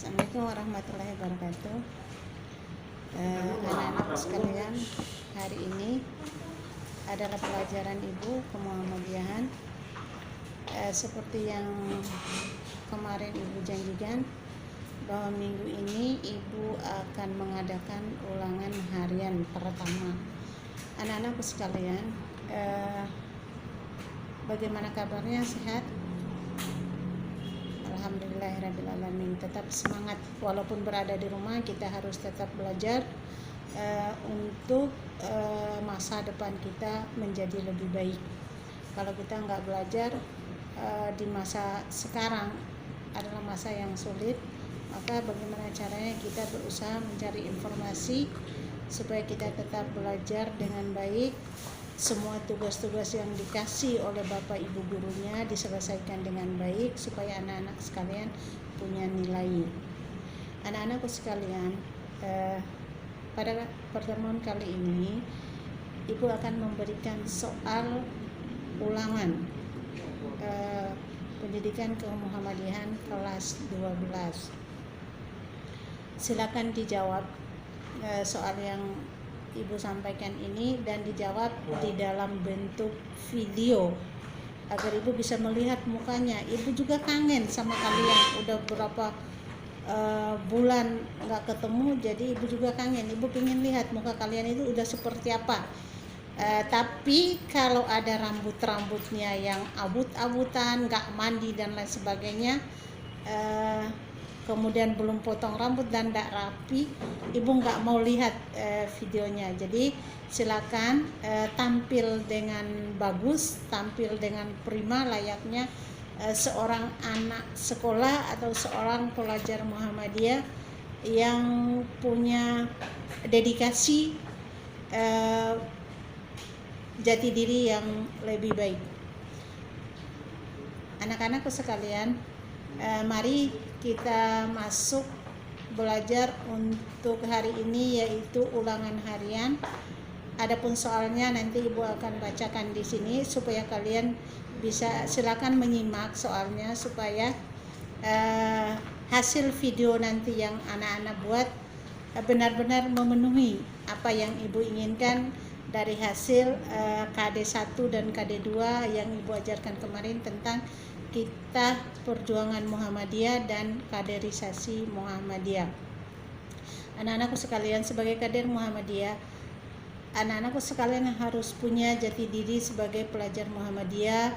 Assalamualaikum warahmatullahi wabarakatuh. Anak-anak sekalian, hari ini adalah pelajaran Ibu Kemuhammadiyahan. Seperti yang kemarin Ibu janjikan, bahwa minggu ini Ibu akan mengadakan ulangan harian pertama. Anak-anak sekalian, bagaimana kabarnya? Sehat? Alhamdulillahirrabbilalamin. Tetap semangat, walaupun berada di rumah kita harus tetap belajar untuk masa depan kita menjadi lebih baik. Kalau kita nggak belajar di masa sekarang adalah masa yang sulit, maka bagaimana caranya kita berusaha mencari informasi supaya kita tetap belajar dengan baik. Semua tugas-tugas yang dikasih oleh Bapak Ibu gurunya diselesaikan dengan baik supaya anak-anak sekalian punya nilai. Anak-anakku sekalian, pada pertemuan kali ini Ibu akan memberikan soal ulangan pendidikan kemuhammadiyahan kelas 12. Silakan dijawab soal yang Ibu sampaikan ini dan dijawab di dalam bentuk video agar Ibu bisa melihat mukanya. Ibu juga kangen sama kalian, udah berapa bulan nggak ketemu, jadi Ibu juga kangen. Ibu pengen lihat muka kalian itu udah seperti apa. Tapi kalau ada rambut-rambutnya yang abut-abutan, nggak mandi dan lain sebagainya, kemudian belum potong rambut dan tidak rapi, Ibu nggak mau lihat videonya. Jadi silakan tampil dengan bagus, tampil dengan prima layaknya seorang anak sekolah atau seorang pelajar Muhammadiyah yang punya dedikasi jati diri yang lebih baik. Anak-anakku sekalian, mari kita masuk belajar untuk hari ini, yaitu ulangan harian. Adapun soalnya nanti Ibu akan bacakan di sini supaya kalian bisa, silakan menyimak soalnya supaya hasil video nanti yang anak-anak buat benar-benar memenuhi apa yang Ibu inginkan dari hasil KD1 dan KD2 yang Ibu ajarkan kemarin tentang kita perjuangan Muhammadiyah dan kaderisasi Muhammadiyah. Anak-anakku sekalian, sebagai kader Muhammadiyah, anak-anakku sekalian harus punya jati diri sebagai pelajar Muhammadiyah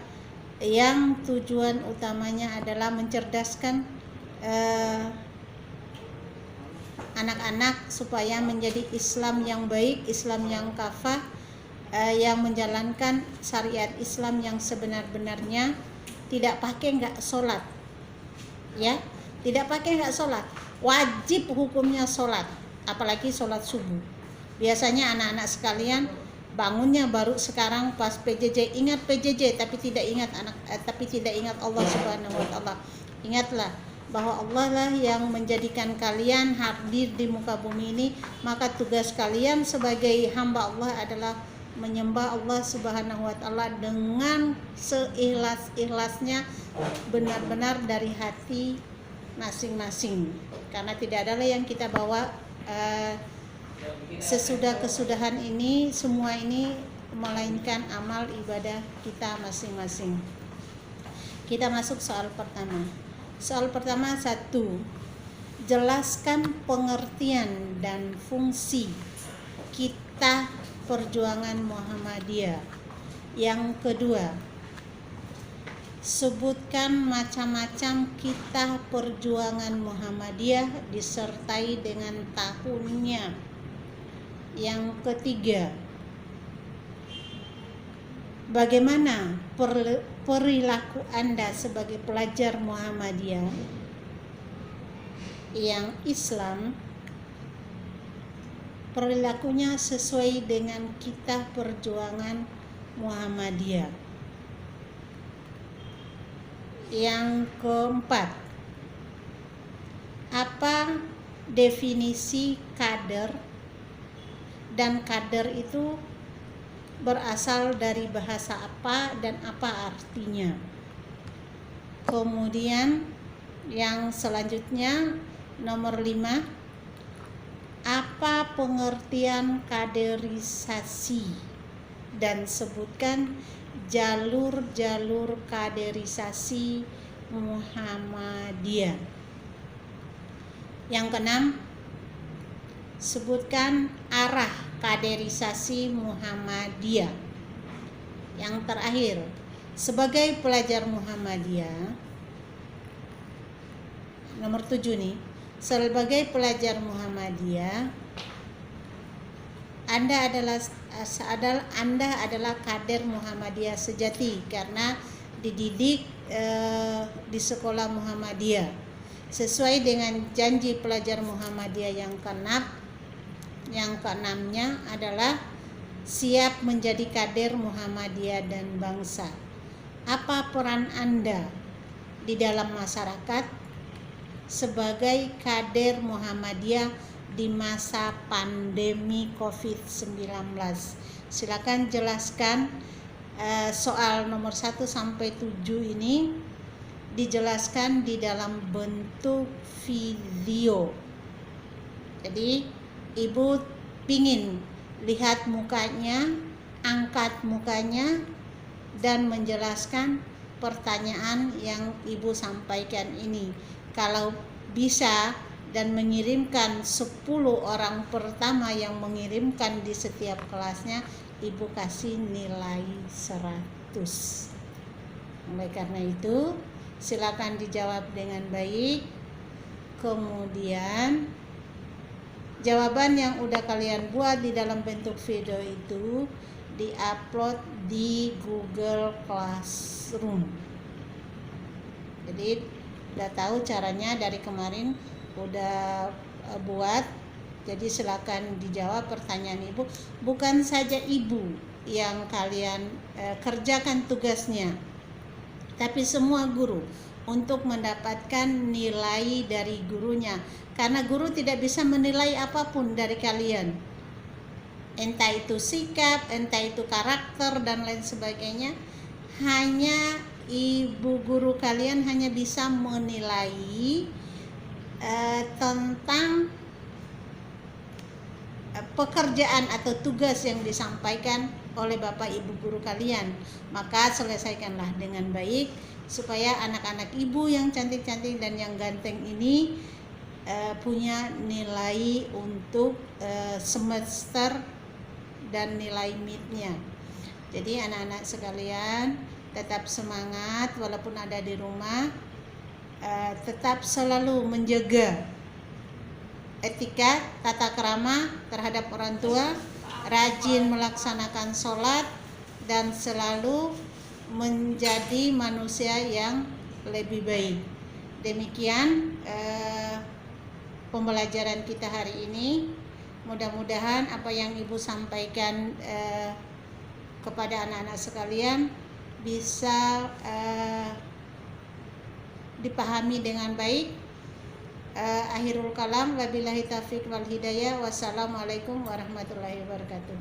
yang tujuan utamanya adalah mencerdaskan anak-anak supaya menjadi Islam yang baik, Islam yang kafah, yang menjalankan syariat Islam yang sebenar-benarnya. Tidak pakai nggak sholat, ya, tidak pakai nggak sholat, wajib hukumnya sholat, apalagi sholat subuh. Biasanya anak-anak sekalian bangunnya baru sekarang pas PJJ, ingat PJJ tapi tidak ingat Allah Subhanahu Wa Taala. Ingatlah bahwa Allah lah yang menjadikan kalian hadir di muka bumi ini, maka tugas kalian sebagai hamba Allah adalah menyembah Allah Subhanahu Wa Taala dengan seikhlas-ikhlasnya, benar-benar dari hati masing-masing, karena tidak ada yang kita bawa sesudah kesudahan ini, semua ini melainkan amal ibadah kita masing-masing. Kita masuk soal pertama. Soal pertama 1. Jelaskan pengertian dan fungsi kita perjuangan Muhammadiyah. Yang kedua, sebutkan macam-macam kita perjuangan Muhammadiyah disertai dengan tahunnya. Yang ketiga, bagaimana perilaku Anda sebagai pelajar Muhammadiyah yang Islam, perilakunya sesuai dengan kita perjuangan Muhammadiyah. Yang keempat, apa definisi kader, dan kader itu berasal dari bahasa apa dan apa artinya. Kemudian yang selanjutnya, Nomor 5, apa pengertian kaderisasi dan sebutkan jalur-jalur kaderisasi Muhammadiyah. Yang keenam, sebutkan arah kaderisasi Muhammadiyah. Yang terakhir, sebagai pelajar Muhammadiyah, nomor 7 nih, sebagai pelajar Muhammadiyah, Anda adalah kader Muhammadiyah sejati karena dididik di sekolah Muhammadiyah sesuai dengan janji pelajar Muhammadiyah yang keenamnya adalah siap menjadi kader Muhammadiyah dan bangsa. Apa peran Anda di dalam masyarakat sebagai kader Muhammadiyah di masa pandemi COVID-19? Silakan jelaskan. Soal nomor 1 sampai 7 ini dijelaskan di dalam bentuk video. Jadi Ibu pingin lihat mukanya, angkat mukanya, dan menjelaskan pertanyaan yang Ibu sampaikan ini. Kalau bisa dan mengirimkan 10 orang pertama yang mengirimkan di setiap kelasnya, Ibu kasih nilai 100. Oleh karena itu, silakan dijawab dengan baik. Kemudian jawaban yang udah kalian buat di dalam bentuk video itu diupload di Google Classroom. Jadi udah tahu caranya, dari kemarin udah buat. Jadi silakan dijawab pertanyaan Ibu. Bukan saja Ibu yang kalian kerjakan tugasnya, tapi semua guru untuk mendapatkan nilai dari gurunya, karena guru tidak bisa menilai apapun dari kalian, entah itu sikap, entah itu karakter dan lain sebagainya. Hanya ibu guru kalian hanya bisa menilai tentang pekerjaan atau tugas yang disampaikan oleh Bapak Ibu guru kalian. Maka selesaikanlah dengan baik supaya anak-anak Ibu yang cantik-cantik dan yang ganteng ini punya nilai untuk semester dan nilai midnya. Jadi anak-anak sekalian, tetap semangat walaupun ada di rumah, tetap selalu menjaga etika, tata krama terhadap orang tua, rajin melaksanakan sholat, dan selalu menjadi manusia yang lebih baik. Demikian pembelajaran kita hari ini. Mudah-mudahan apa yang Ibu sampaikan kepada anak-anak sekalian bisa dipahami dengan baik. Akhirul kalam, wabillahi taufiq wal hidayah. Wassalamualaikum warahmatullahi wabarakatuh.